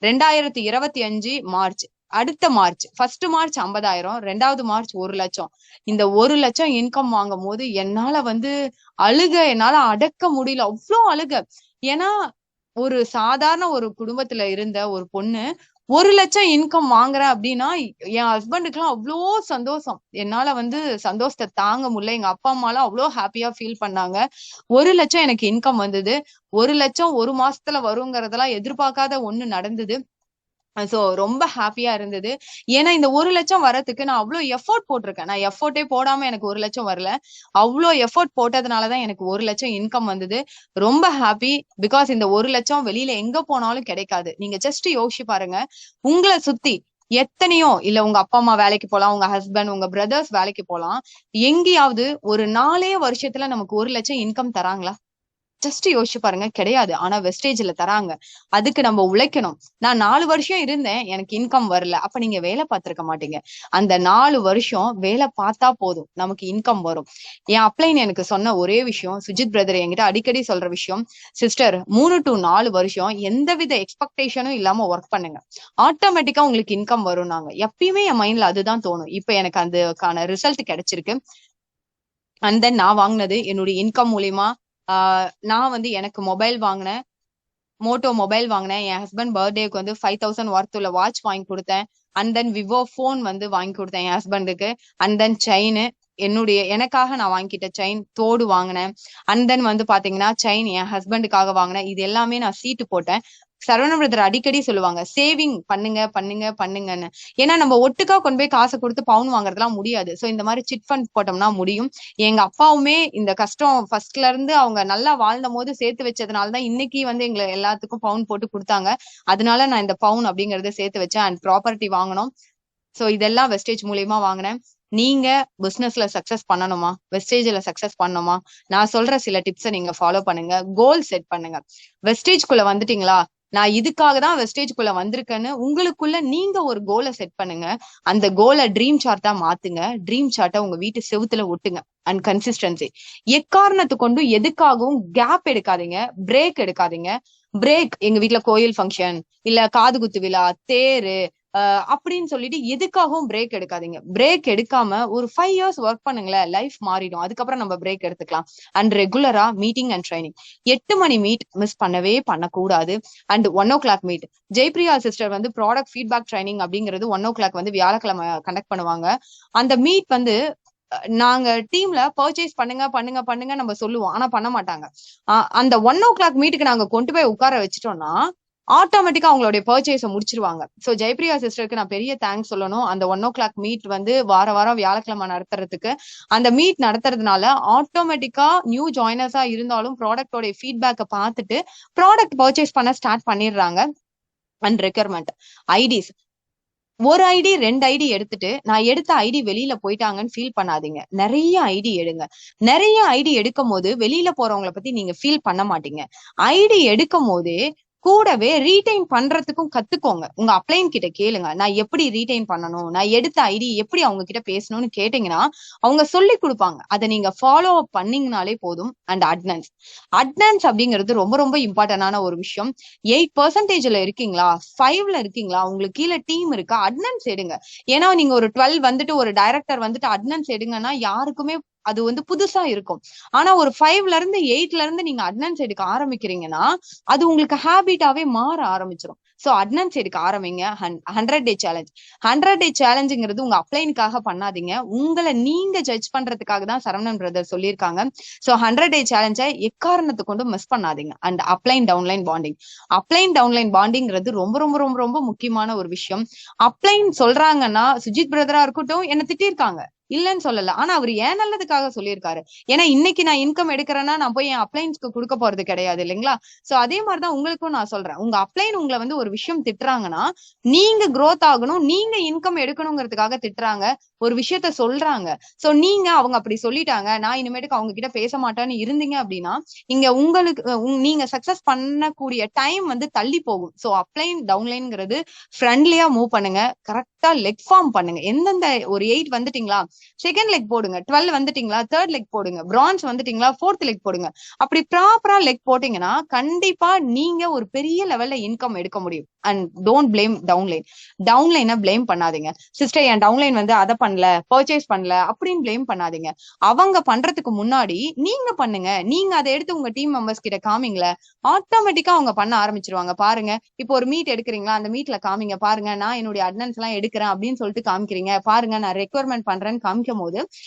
2025 March, அடுத்த March, first March 50,000, 2வது March 1,00,000. இந்த 1,00,000 இன்கம் வாங்கும் போது என்னால என்னால அடக்க முடியல. அவ்வளோ அழுக. ஏன்னா ஒரு சாதாரண ஒரு குடும்பத்துல இருந்த ஒரு பொண்ணு 1,00,000 இன்கம் வாங்குறேன் அப்படின்னா என் ஹஸ்பண்டுக்கு எல்லாம் அவ்வளோ சந்தோஷம். என்னால சந்தோஷத்தை தாங்க முடியல. எங்க அப்பா அம்மா எல்லாம் அவ்வளோ ஹாப்பியா ஃபீல் பண்ணாங்க. 1,00,000 எனக்கு இன்கம் வந்தது. 1,00,000 ஒரு மாசத்துல வருங்கிறதெல்லாம் எதிர்பார்க்காத ஒண்ணு நடந்தது. சோ ரொம்ப ஹாப்பியா இருந்தது. ஏன்னா இந்த 1,00,000 வரதுக்கு நான் அவ்வளவு எஃபோர்ட் போட்டிருக்கேன். நான் எஃபோர்ட்டே போடாம எனக்கு 1,00,000 வரல. அவ்வளோ எஃபோர்ட் போட்டதுனாலதான் எனக்கு 1,00,000 இன்கம் வந்தது. ரொம்ப ஹாப்பி. பிகாஸ் இந்த 1,00,000 வெளியில எங்க போனாலும் கிடைக்காது. நீங்க ஜஸ்ட் யோசிச்சு பாருங்க. உங்களை சுத்தி எத்தனையோ இல்ல உங்க அப்பா அம்மா வேலைக்கு போலாம், உங்க ஹஸ்பண்ட், உங்க பிரதர்ஸ் வேலைக்கு போலாம். எங்கேயாவது ஒரு 4 வருஷத்துல நமக்கு 1,00,000 இன்கம் தராங்களா? ஜஸ்ட் யோசிச்சு பாருங்க. கிடையாது. ஆனா வெஸ்டேஜ்ல தராங்க. அதுக்கு நம்ம உழைக்கணும். நான் 4 வருஷம் இருந்தேன், எனக்கு இன்கம் வரல. அப்ப நீங்க வேலை பார்த்திருக்க மாட்டீங்க. அந்த 4 வருஷம் வேலை பார்த்தா போதும், நமக்கு இன்கம் வரும். என் அப்ளைன் எனக்கு சொன்ன ஒரே விஷயம், சுஜித் பிரதர் என்கிட்ட அடிக்கடி சொல்ற விஷயம், சிஸ்டர் 3 to 4 வருஷம் எந்தவித எக்ஸ்பெக்டேஷனும் இல்லாம ஒர்க் பண்ணுங்க, ஆட்டோமேட்டிக்கா உங்களுக்கு இன்கம் வரும். நாங்க எப்பயுமே என் மைண்ட்ல அதுதான் தோணும். இப்ப எனக்கு அதுக்கான ரிசல்ட் கிடைச்சிருக்கு. அண்ட் தென் நான் வாங்கினது என்னுடைய இன்கம் மூலியமா. நான் எனக்கு மொபைல் வாங்கினேன், மோட்டோ மொபைல் வாங்கினேன். என் ஹஸ்பண்ட் பர்த்டேக்கு 5,000 ஒர்த் உள்ள வாட்ச் வாங்கி கொடுத்தேன். அண்ட் தென் விவோ போன் வாங்கி கொடுத்தேன் என் ஹஸ்பண்டுக்கு. அண்ட் தென் செயின், எனக்காக நான் வாங்கிட்ட செயின், தோடு வாங்கினேன். அண்ட் தென் பாத்தீங்கன்னா செயின் என் ஹஸ்பண்டுக்காக வாங்கினேன். இது எல்லாமே நான் சீட்டு போட்டேன். சரவண பிரதர் அடிக்கடி சொல்லுவாங்க, சேவிங் பண்ணுங்க பண்ணுங்க பண்ணுங்கன்னு. ஏன்னா நம்ம ஒட்டுக்கா கொண்டு போய் காசை கொடுத்து பவுன் வாங்குறதுலாம் முடியாது. சோ இந்த மாதிரி சிட் ஃபண்ட் போட்டோம்னா முடியும். எங்க அப்பாவுமே இந்த கஷ்டம் ஃபர்ஸ்ட்ல இருந்து அவங்க நல்லா வாழ்ந்த போது சேர்த்து வச்சதுனாலதான் இன்னைக்கு எங்களை எல்லாத்துக்கும் பவுன் போட்டு கொடுத்தாங்க. அதனால நான் இந்த பவுன் அப்படிங்கறத சேர்த்து வச்சேன். அண்ட் ப்ராப்பர்ட்டி வாங்கணும். சோ இதெல்லாம் வெஸ்டேஜ் மூலியமா வாங்கினேன். நீங்க பிசினஸ்ல சக்சஸ் பண்ணணுமா, வெஸ்டேஜ்ல சக்சஸ் பண்ணணுமா, நான் சொல்ற சில டிப்ஸை நீங்க ஃபாலோ பண்ணுங்க. கோல் செட் பண்ணுங்க. வெஸ்டேஜ்குள்ள வந்துட்டீங்களா, நான் இதுக்காக தான் வெஸ்டேஜ்குள்ள வந்திருக்கேன்னு உங்களுக்குள்ள நீங்க ஒரு கோலை செட் பண்ணுங்க. அந்த கோலை ட்ரீம் சார்ட்டா மாத்துங்க. ட்ரீம் சார்ட்டை உங்க வீட்டு செவுத்துல ஒட்டுங்க. And consistency. எக்காரணத்து கொண்டும் எதுக்காகவும் கேப் எடுக்காதீங்க, பிரேக் எடுக்காதீங்க. பிரேக் எங்க வீட்டுல கோயில் ஃபங்க்ஷன், இல்ல காது குத்து விழா, தேரு அப்படின்னு சொல்லிட்டு எதுக்காகவும் பிரேக் எடுக்காதீங்க. பிரேக் எடுக்காம ஒரு 5 years ஒர்க் பண்ணுங்களேன், லைஃப் மாறிடும். அதுக்கப்புறம் நம்ம பிரேக் எடுத்துக்கலாம். அண்ட் ரெகுலரா மீட்டிங் அண்ட் ட்ரைனிங். 8 மணி மீட் மிஸ் பண்ணவே பண்ணக்கூடாது. And 1 o'clock meet. Jayapriya sister product feedback training அப்படிங்கிறது 1 o'clock வியாழக்கிழமை கண்டக்ட் பண்ணுவாங்க. அந்த மீட் நாங்க டீம்ல பர்ச்சேஸ் பண்ணுங்க பண்ணுங்க பண்ணுங்க நம்ம சொல்லுவோம், ஆனா பண்ண மாட்டாங்க. அந்த 1 o'clock மீட்டுக்கு நாங்க கொண்டு போய் உட்கார வச்சுட்டோம்னா ஆட்டோமேட்டிக்கா அவங்களுடைய பர்ச்சேஸ முடிச்சிருவாங்க. சோ ஜெயபிரியா சிஸ்டருக்கு நான் பெரிய தேங்க்ஸ் சொல்லணும். அந்த 1 o'clock மீட் வார வாரம் வியாழக்கிழமை நடத்துறதுக்கு. அந்த மீட் நடத்துறதுனால ஆட்டோமேட்டிக்கா நியூ ஜாயினர்ஸா இருந்தாலும் ப்ராடக்டோட ஃபீட்பேக்கை பார்த்துட்டு ப்ராடக்ட் பர்ச்சேஸ் பண்ண ஸ்டார்ட் பண்ணிடுறாங்க. அண்ட் ரெக்யர்மெண்ட் ஐடிஸ், ஒரு ஐடி 2 ஐடி எடுத்துட்டு நான் எடுத்த ஐடி வெளியில போயிட்டாங்கன்னு ஃபீல் பண்ணாதீங்க. நிறைய ஐடி எடுங்க. நிறைய ஐடி எடுக்கும் போது வெளியில போறவங்களை பத்தி நீங்க ஃபீல் பண்ண மாட்டீங்க. ஐடி எடுக்கும் போதே கூடவே ரீடைன் பண்றதுக்கும் கத்துக்கோங்க. உங்க அப்ளைன் கிட்ட கேளுங்க, நான் எப்படி ரீடைன் பண்ணணும், நான் எடுத்த ஐடி எப்படி அவங்க கிட்ட பேசணும்னு கேட்டீங்கன்னா அவங்க சொல்லி கொடுப்பாங்க. அதை நீங்க ஃபாலோ அப் பண்ணீங்கனாலே போதும். அண்ட் அட்னன்ஸ் அப்படிங்கிறது ரொம்ப ரொம்ப இம்பார்ட்டன்டான ஒரு விஷயம். 8% இருக்கீங்களா, 5ல இருக்கீங்களா, உங்களுக்கு கீழே டீம் இருக்கா, அட்னன்ஸ் எடுங்க. ஏன்னா நீங்க ஒரு 12 ஒரு டைரக்டர் அட்னன்ஸ் எடுங்கன்னா யாருக்குமே அது புதுசா இருக்கும். ஆனா ஒரு 5ல இருந்து 8ல இருந்து நீங்க அட்னன்ஸ் எடுக்க ஆரம்பிக்கிறீங்கன்னா அது உங்களுக்கு ஹேபிட்டாவே மாற ஆரம்பிச்சிடும். சோ அட்னன்ஸ் எடுக்க ஆரம்பிங்க. 100 day சேலஞ்ச். 100 day சேலஞ்சுங்கிறது உங்க அப்ளைனுக்காக பண்ணாதீங்க, உங்களை நீங்க ஜட்ஜ் பண்றதுக்காக தான் சரவணன் பிரதர் சொல்லியிருக்காங்க. சோ 100 day சேலஞ்சை எக்காரணத்தை கொண்டு மிஸ் பண்ணாதீங்க. And upline downline bonding. Upline downline பாண்டிங்கிறது ரொம்ப ரொம்ப ரொம்ப ரொம்ப முக்கியமான ஒரு விஷயம். அப்ளைன் சொல்றாங்கன்னா சுஜித் பிரதரா இருக்கட்டும் என்ன திட்டிருக்காங்க, இல்லன்னு சொல்லல. ஆனா அவர் ஏன் நல்லதுக்காக சொல்லியிருக்காரு. ஏன்னா இன்னைக்கு நான் இன்கம் எடுக்கிறேன்னா நான் போய் என் அப்ளைன்ஸ்க்கு கொடுக்க போறது கிடையாது இல்லைங்களா. சோ அதே மாதிரிதான் உங்களுக்கும் நான் சொல்றேன். உங்க அப்ளைன் உங்களை ஒரு விஷயம் திட்டுறாங்கன்னா நீங்க growth ஆகணும், நீங்க இன்கம் எடுக்கணுங்கிறதுக்காக திட்டுறாங்க, ஒரு விஷயத்த சொல்றாங்க. சோ நீங்க அவங்க அப்படி சொல்லிட்டாங்க, நான் இனிமேட்டுக்கு அவங்க கிட்ட பேச மாட்டேன்னு இருந்தீங்க அப்படின்னா இங்க உங்களுக்கு நீங்க சக்சஸ் பண்ணக்கூடிய டைம் தள்ளி போகும். சோ அப்ளைன் டவுன்லைன்ங்கிறது ஃப்ரெண்ட்லியா மூவ் பண்ணுங்க. கரெக்டா லெக் ஃபார்ம் பண்ணுங்க. எந்தெந்த ஒரு 8 வந்துட்டீங்களா, செகண்ட் லெக் போடுங்க. 12 வந்துட்டீங்களா, தேர்ட் லெக் போடுங்க. பிரான்ஸ் வந்துட்டீங்களா, ஃபோர்த் லெக் போடுங்க. அப்படி ப்ராப்பரா லெக் போட்டீங்கன்னா கண்டிப்பா நீங்க ஒரு பெரிய லெவல்ல இன்கம் எடுக்க முடியும். And don't blame downline. டவுன்லைனை பிளேம் பண்ணாதீங்க. சிஸ்டர் என் டவுன்லைன் வந்து அதை பண்ணல, பர்ச்சேஸ் பண்ணல அப்படின்னு பிளேம் பண்ணாதீங்க. அவங்க பண்றதுக்கு முன்னாடி நீங்க பண்ணுங்க. நீங்க அதை எடுத்து உங்க டீம் மெம்பர்ஸ் கிட்ட காமிங்கள, ஆட்டோமேட்டிக்கா அவங்க பண்ண ஆரம்பிச்சிருவாங்க. பாருங்க, இப்போ ஒரு மீட் எடுக்கிறீங்களா, அந்த மீட்ல காமிங்க, பாருங்க நான் என்னுடைய அட்டனன்ஸ் எல்லாம் எடுக்கிறேன் அப்படின்னு சொல்லிட்டு காமிக்கிறீங்க, பாருங்க நான் ரெக்யர்மெண்ட் பண்றேன்னு காமிக்கும் போது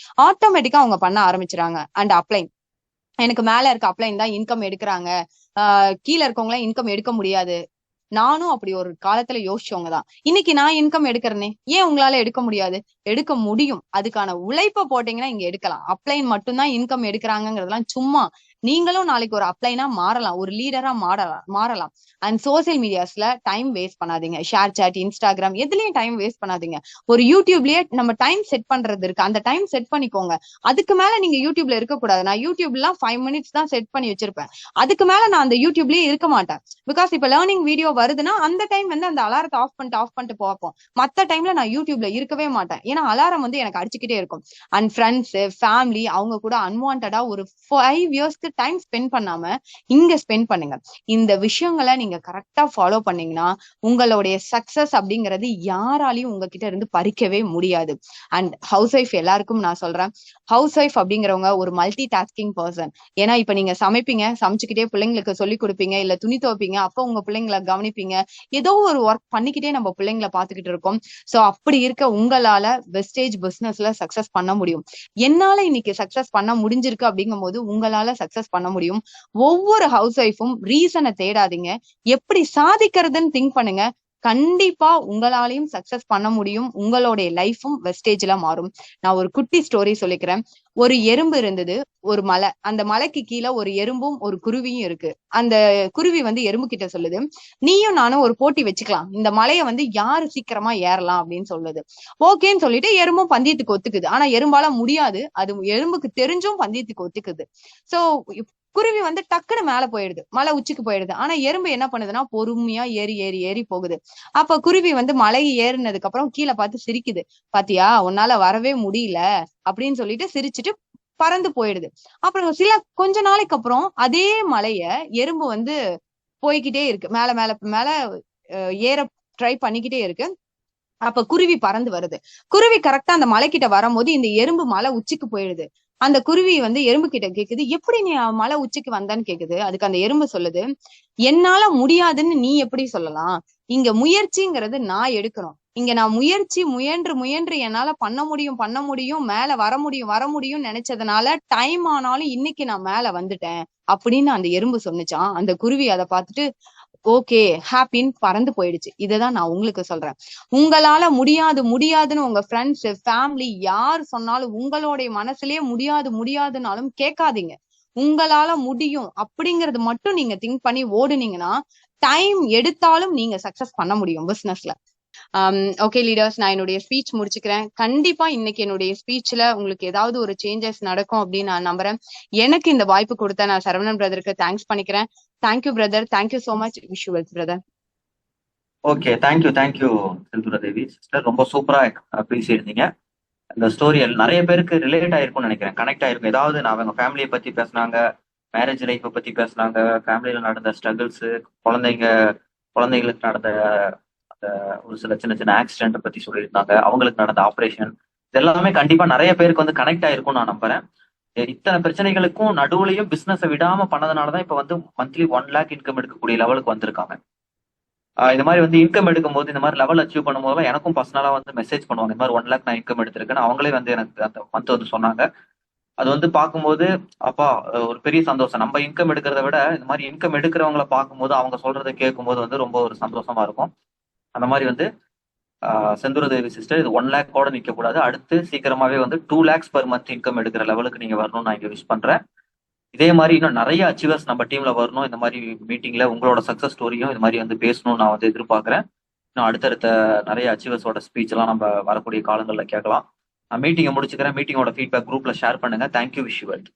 ஆட்டோமேட்டிக்கா அவங்க பண்ண ஆரம்பிச்சிருவாங்க. அண்ட் அப்ளைன், எனக்கு மேல இருக்க அப்ளைன் தான் இன்கம் எடுக்கிறாங்க, கீழே இருக்கவங்க இன்கம் எடுக்க முடியாது. நானும் அப்படி ஒரு காலத்துல யோசிச்சவங்க தான். இன்னைக்கு நான் இன்கம் எடுக்கிறேனே, ஏன் உங்களால எடுக்க முடியாது? எடுக்க முடியும். அதுக்கான உழைப்ப போட்டீங்கன்னா இங்க எடுக்கலாம். அப்ளைன் மட்டும்தான் இன்கம் எடுக்கிறாங்கிறதுலாம் சும்மா. நீங்களும் நாளைக்கு ஒரு அப்ளைனா மாறலாம், ஒரு லீடரா மாறலாம். அண்ட் சோசியல் மீடியாஸ்ல டைம் வேஸ்ட் பண்ணாதீங்க. ஷேர் சாட், இன்ஸ்டாகிராம் எதுலயும் டைம் வேஸ்ட் பண்ணாதீங்க. ஒரு யூடியூப்லயே நம்ம டைம் செட் பண்றது இருக்கு, அந்த டைம் செட் பண்ணிக்கோங்க. அதுக்கு மேல நீங்க யூடியூப்ல இருக்க கூடாது. நான் யூடியூப்லாம் 5 மினிட்ஸ் தான் செட் பண்ணி வச்சிருப்பேன். அதுக்கு மேல நான் அந்த யூடியூப்லயே இருக்க மாட்டேன். பிகாஸ் இப்ப லேர்னிங் வீடியோ வருதுன்னா அந்த டைம் வந்து அந்த அலாரத்தை ஆஃப் பண்ணிட்டு பார்ப்போம். மத்த டைம்ல நான் யூடியூப்ல இருக்கவே மாட்டேன். ஏன்னா அலாரம் வந்து எனக்கு அடிச்சுக்கிட்டே இருக்கும். அண்ட் ஃப்ரெண்ட்ஸ், ஃபேமிலி அவங்க கூட அன்வான்டா ஒரு 5 இயர்ஸ்க்கு டைம் ஸ்பெண்ட் பண்ணாம இங்க ஸ்பெண்ட் பண்ணுங்க. இந்த விஷயங்களை நீங்க கரெக்டா ஃபாலோ பண்ணீங்கன்னா உங்களுடைய சக்சஸ் அப்படிங்கிறது யாராலையும் உங்ககிட்ட இருந்து பறிக்கவே முடியாது. அண்ட் ஹவுஸ் ஒய்ஃப் எல்லாருக்கும் நான் சொல்றேன், ஹவுஸ் ஒய்ஃப் அப்படிங்கிறவங்க ஒரு மல்டி டாஸ்கிங் பர்சன். ஏன்னா இப்ப நீங்க சமைப்பீங்க, சமைச்சுக்கிட்டே பிள்ளைங்களுக்கு சொல்லி கொடுப்பீங்க, இல்ல துணி துவைப்பீங்க, அப்ப உங்க பிள்ளைங்களை கவனிப்பீங்க, ஏதோ ஒரு ஒர்க் பண்ணிக்கிட்டே நம்ம பிள்ளைங்களை பாத்துக்கிட்டு இருக்கோம். சோ அப்படி இருக்க உங்களால வெஸ்டேஜ் பிசினஸ்ல சக்சஸ் பண்ண முடியும். என்னால இன்னைக்கு சக்சஸ் பண்ண முடிஞ்சிருக்கு அப்படிங்கும் போது உங்களால சக்சஸ் பண்ண முடியும். ஒவ்வொரு ஹவுஸ் ஒய்ஃபும் ரீசனை தேடாதீங்க, எப்படி சாதிக்கிறதுன்னு திங்க் பண்ணுங்க. கண்டிப்பா உங்களாலையும் சக்சஸ் பண்ண முடியும். உங்களுடைய லைஃபும் வெஸ்டேஜ்ல மாறும். நான் ஒரு குட்டி ஸ்டோரி சொல்லிக்கிறேன். ஒரு எறும்பு இருந்தது, ஒரு மலை. அந்த மலைக்கு கீழே ஒரு எறும்பும் ஒரு குருவியும் இருக்கு. அந்த குருவி வந்து எறும்பு கிட்ட சொல்லுது, நீயும் நானும் ஒரு போட்டி வச்சுக்கலாம், இந்த மலையை வந்து யாரு சீக்கிரமா ஏறலாம் அப்படின்னு சொல்லுது. ஓகேன்னு சொல்லிட்டு எறும்பும் பந்தயத்துக்கு ஒத்துக்குது. ஆனா எறும்பால முடியாது, அது எறும்புக்கு தெரிஞ்சும் பந்தயத்துக்கு ஒத்துக்குது. சோ குருவி வந்து டக்குன்னு மேல போயிடுது, மலை உச்சிக்கு போயிடுது. ஆனா எறும்பு என்ன பண்ணுதுன்னா பொறுமையா ஏறி ஏறி ஏறி போகுது. அப்ப குருவி வந்து மலை ஏறினதுக்கு அப்புறம் கீழே பார்த்து சிரிக்குது, பாத்தியா உன்னால வரவே முடியல அப்படின்னு சொல்லிட்டு சிரிச்சுட்டு பறந்து போயிடுது. அப்புறம் கொஞ்ச நாளைக்கு அப்புறம் அதே மலைய எறும்பு வந்து போய்கிட்டே இருக்கு, மேல மேல மேல ஏற ட்ரை பண்ணிக்கிட்டே இருக்கு. அப்ப குருவி பறந்து வருது. குருவி கரெக்டா அந்த மலைக்கிட்ட வரும்போது இந்த எறும்பு மலை உச்சிக்கு போயிடுது. அந்த குருவி வந்து எறும்பு கிட்ட கேக்குது, எப்படி நீ மலை உச்சிக்கு வந்தான்னு கேக்குது. அதுக்கு அந்த எறும்பு சொல்லுது, என்னால முடியாதுன்னு நீ எப்படி சொல்லலாம்? இங்க முயற்சிங்கிறது நான் எடுக்கணும். இங்க நான் முயன்று முயன்று என்னால பண்ண முடியும், மேல வர முடியும் நினைச்சதுனால டைம் ஆனாலும் இன்னைக்கு நான் மேல வந்துட்டேன் அப்படின்னு அந்த எறும்பு சொன்னுச்சான். அந்த குருவி அதை பார்த்துட்டு ஓகே ஹாப்பின்னு பறந்து போயிடுச்சு. இதுதான் நான் உங்களுக்கு சொல்றேன். உங்களால முடியாதுன்னு உங்க ஃப்ரெண்ட்ஸ், ஃபேமிலி யார் சொன்னாலும் உங்களுடைய மனசுலயே முடியாதுனாலும் கேட்காதீங்க. உங்களால முடியும் அப்படிங்கறது மட்டும் நீங்க திங்க் பண்ணி ஓடுனீங்கன்னா டைம் எடுத்தாலும் நீங்க சக்சஸ் பண்ண முடியும் பிசினஸ்ல. ஓகே லீடர்ஸ், நான் என்னுடைய ஸ்பீச் முடிச்சுக்கிறேன். கண்டிப்பா இன்னைக்கு என்னுடைய ஸ்பீச்ல உங்களுக்கு ஏதாவது ஒரு சேஞ்சஸ் நடக்கும் அப்படின்னு நான் நம்புறேன். எனக்கு இந்த வாய்ப்பு கொடுத்த நான் சரவணன் பிரதருக்கு தேங்க்ஸ் பண்ணிக்கிறேன். Thank you brother, thank you so much. Wish you well brother. Okay, thank you Senthoora Devi sister, ரொம்ப சூப்பரா பேசியிருந்தீங்க. இந்த ஸ்டோரி நிறைய பேருக்கு ரிலேட் ஆயிருக்கும்னு நினைக்கிறேன், கனெக்ட் ஆயிருக்கும். ஏதாவது நான் அவங்க ஃபேமிலியை பத்தி பேசினாங்க, மேரேஜ் லைஃப்பை பத்தி பேசினாங்க, ஃபேமிலியில நடந்த ஸ்ட்ரகிள்ஸ், குழந்தைங்களுக்கு நடந்த அந்த ஒரு சில சின்ன சின்ன ஆக்சிடென்ட் பத்தி சொல்லியிருந்தாங்க, அவங்களுக்கு நடந்த ஆப்ரேஷன், இது எல்லாமே கண்டிப்பா நிறைய பேருக்கு வந்து கனெக்ட் ஆயிருக்கும் நான் நம்புறேன். இத்தனை பிரச்சனைகளுக்கும் நடுவுலையும் பிசினஸை விடாம பண்ணதுனாலதான் இப்ப வந்து மந்த்லி 1 lakh இன்கம் எடுக்கக்கூடிய லெவலுக்கு வந்திருக்காங்க. இந்த மாதிரி வந்து இன்கம் எடுக்கும்போது, இந்த மாதிரி லெவல் அச்சீவ் பண்ணும்போது எனக்கும் பர்சனலா வந்து மெசேஜ் பண்ணுவாங்க, இந்த மாதிரி 1 lakh நான் இன்கம் எடுத்திருக்கேன்னு அவங்களே வந்து எனக்கு அந்த மந்த் வந்து சொன்னாங்க. அது வந்து பார்க்கும்போது அப்பா ஒரு பெரிய சந்தோஷம். நம்ம இன்கம் எடுக்கிறத விட இந்த மாதிரி இன்கம் எடுக்கிறவங்களை பார்க்கும்போது, அவங்க சொல்றதை கேட்கும்போது வந்து ரொம்ப ஒரு சந்தோஷமா இருக்கும். அந்த மாதிரி வந்து செந்தூர தேவி சிஸ்டர், இது 1 lakh கூட நிக்க கூடாது, அடுத்து சீக்கிரமாவே வந்து 2 lakhs per month இன்கம் எடுக்கிற லெவலுக்கு நீங்க வரணும்னு நான் இங்க விஷ் பண்றேன். இதே மாதிரி இன்னும் நிறைய அச்சீவர்ஸ் நம்ம டீம்ல வரணும். இந்த மாதிரி மீட்டிங்ல உங்களோட சக்சஸ் ஸ்டோரியும் இது மாதிரி வந்து பேசணும்னு நான் வந்து எதிர்பார்க்கிறேன். இன்னும் அடுத்தடுத்த நிறைய அச்சீவர்ஸோட ஸ்பீச் எல்லாம் நம்ம வரக்கூடிய காலங்களில் கேட்கலாம். நான் மீட்டிங்கை முடிச்சுக்கிறேன். மீட்டிங்கோட ஃபீட்பேக் குரூப்ல ஷேர் பண்ணுங்க. Thank you, wish you well.